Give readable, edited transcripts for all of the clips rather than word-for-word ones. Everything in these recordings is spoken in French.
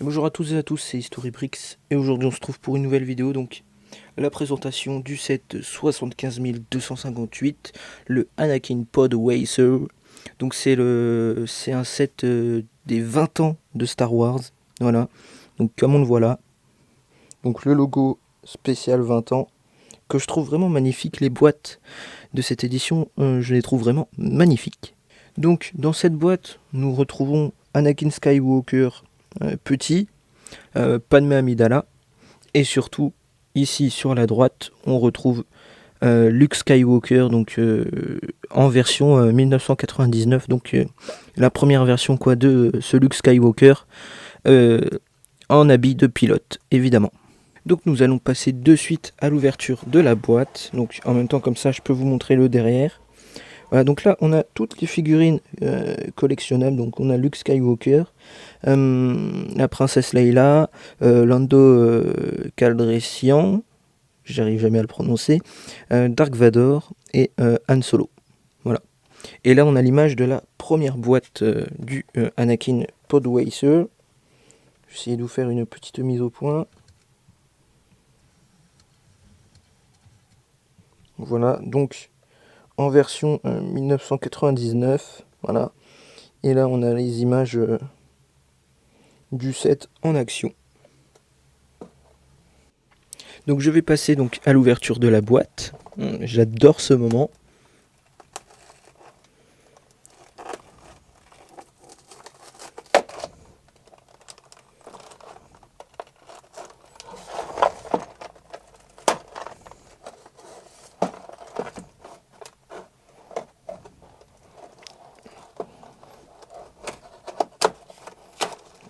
Bonjour à toutes et à tous, c'est Historybricks et aujourd'hui on se trouve pour une nouvelle vidéo, donc la présentation du set 75258, le Anakin Pod Racer. Donc c'est un set des 20 ans de Star Wars, voilà. Donc comme on le voit là, donc le logo spécial 20 ans que je trouve vraiment magnifique. Les boîtes de cette édition, je les trouve vraiment magnifiques. Donc dans cette boîte, nous retrouvons Anakin Skywalker petit, Padmé Amidala, et surtout ici sur la droite on retrouve Luke Skywalker, donc en version 1999, donc la première version quoi de ce Luke Skywalker en habit de pilote évidemment. Donc nous allons passer de suite à l'ouverture de la boîte, donc en même temps comme ça je peux vous montrer le derrière. Voilà, donc là on a toutes les figurines collectionnables, donc on a Luke Skywalker, la princesse Leia, Lando Calrissian, j'arrive jamais à le prononcer, Dark Vador et Han Solo. Voilà. Et là on a l'image de la première boîte du Anakin Pod Racer. Je vais essayer de vous faire une petite mise au point. Voilà, donc en version 1999, voilà. Et là on a les images du set en action. Donc je vais passer donc à l'ouverture de la boîte. J'adore ce moment.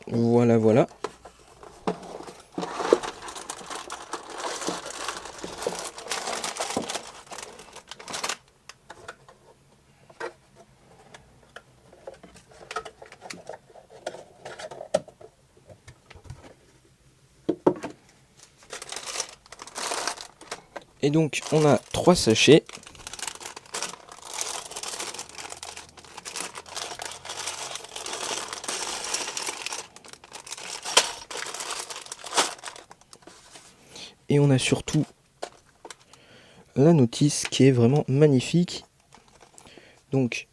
Voilà, voilà. Et donc on a 3 sachets. Et on a surtout la notice qui est vraiment magnifique. Donc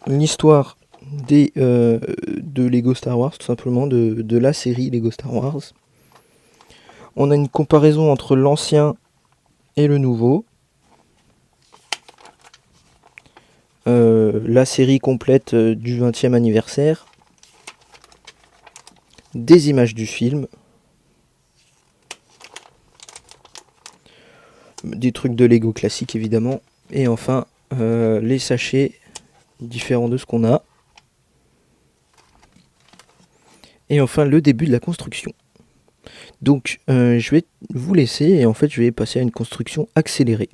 l'histoire de Lego Star Wars, tout simplement, de la série Lego Star Wars. On a une comparaison entre l'ancien et le nouveau. La série complète du 20e anniversaire. Des images du film. Des trucs de Lego classiques évidemment. Et enfin les sachets différents de ce qu'on a. Et enfin le début de la construction. Donc je vais vous laisser et en fait je vais passer à une construction accélérée.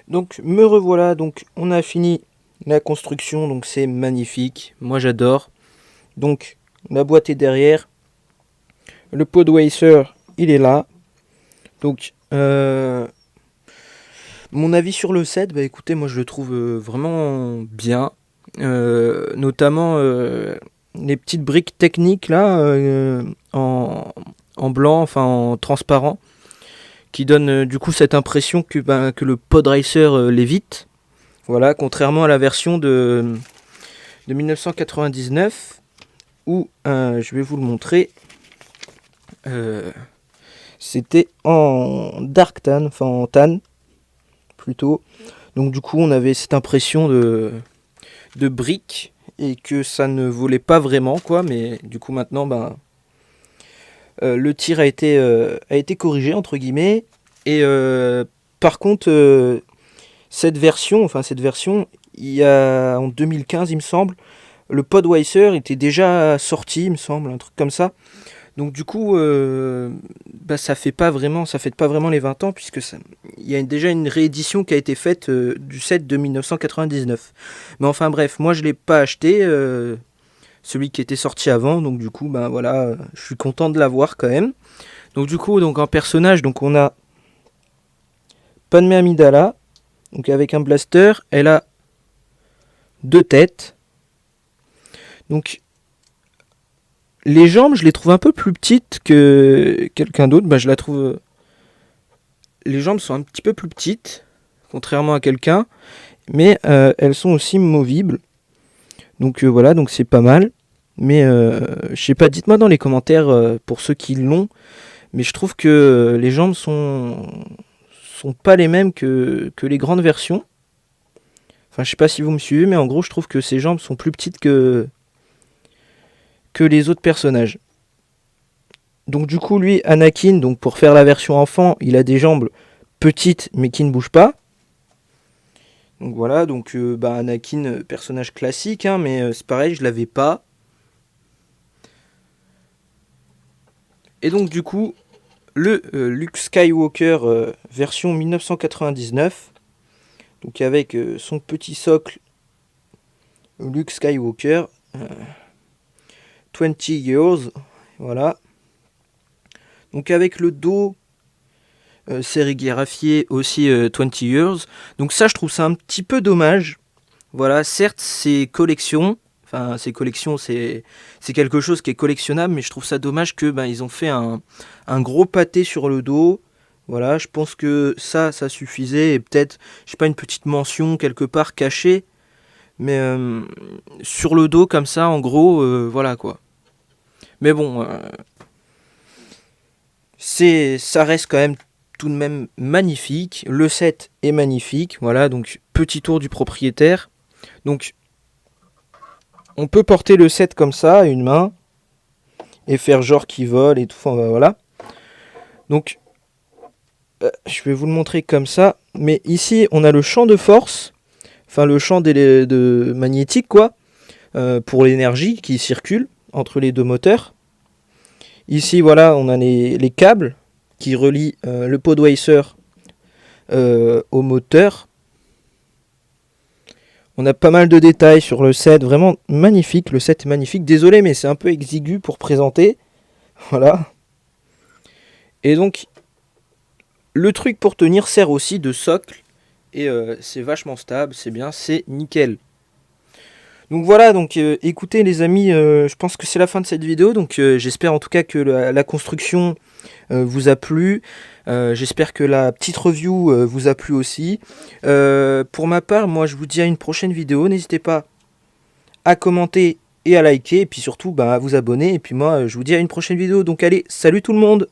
Donc me revoilà, donc on a fini la construction, donc c'est magnifique, moi j'adore. Donc la boîte est derrière, le Podweiser il est là. Donc mon avis sur le set, bah écoutez, moi je le trouve vraiment bien. Notamment les petites briques techniques là en blanc, enfin en transparent, qui donne du coup cette impression que le Podracer lévite. Voilà, contrairement à la version de 1999 où je vais vous le montrer. C'était en dark tan, enfin en tan plutôt. Donc du coup on avait cette impression de briques et que ça ne volait pas vraiment quoi, mais du coup maintenant le tir a été corrigé entre guillemets et par contre cette version, il y a en 2015 il me semble, le Podweiser était déjà sorti il me semble, un truc comme ça. Donc du coup, ça fête pas vraiment les 20 ans puisque il y a déjà une réédition qui a été faite du set de 1999. Mais enfin bref, moi je l'ai pas acheté, celui qui était sorti avant, donc du coup, voilà, je suis content de l'avoir quand même. Donc du coup, donc en personnage, donc on a Padmé Amidala, donc avec un blaster, elle a 2 têtes. Donc les jambes, je les trouve un peu plus petites que quelqu'un d'autre. Je la trouve. Les jambes sont un petit peu plus petites, contrairement à quelqu'un, mais elles sont aussi movibles. Donc voilà, donc c'est pas mal. Mais je sais pas, dites-moi dans les commentaires pour ceux qui l'ont. Mais je trouve que les jambes sont pas les mêmes que les grandes versions. Enfin, je sais pas si vous me suivez, mais en gros, je trouve que ces jambes sont plus petites que les autres personnages. Donc du coup, lui, Anakin, donc pour faire la version enfant, il a des jambes petites mais qui ne bougent pas. Donc voilà, donc Anakin, personnage classique, hein, mais c'est pareil, je l'avais pas. Et donc du coup, le Luke Skywalker version 1999, donc avec son petit socle Luke Skywalker, 20 years, voilà. Donc avec le dos sérigraphié aussi 20 years. Donc ça, je trouve ça un petit peu dommage. Voilà, certes, c'est quelque chose qui est collectionnable, mais je trouve ça dommage que ils ont fait un gros pâté sur le dos. Voilà, je pense que ça suffisait, et peut-être, je sais pas, une petite mention quelque part cachée, mais sur le dos comme ça, en gros, voilà quoi. Mais bon, ça reste quand même tout de même magnifique. Le set est magnifique. Voilà, donc petit tour du propriétaire. Donc on peut porter le set comme ça à une main et faire genre qu'il vole et tout. Enfin, voilà. Donc je vais vous le montrer comme ça. Mais ici on a le champ de force, enfin le champ de magnétique quoi, pour l'énergie qui circule entre les deux moteurs. Ici voilà, on a les câbles qui relient le Podweiser au moteur. On a pas mal de détails sur le set, vraiment magnifique, le set est magnifique. Désolé mais c'est un peu exigu pour présenter. Voilà. Et donc le truc pour tenir sert aussi de socle. Et c'est vachement stable, c'est bien, c'est nickel. Donc voilà, donc écoutez les amis, je pense que c'est la fin de cette vidéo. Donc j'espère en tout cas que la construction vous a plu. J'espère que la petite review vous a plu aussi. Pour ma part, moi je vous dis à une prochaine vidéo. N'hésitez pas à commenter et à liker. Et puis surtout à vous abonner. Et puis moi je vous dis à une prochaine vidéo. Donc allez, salut tout le monde!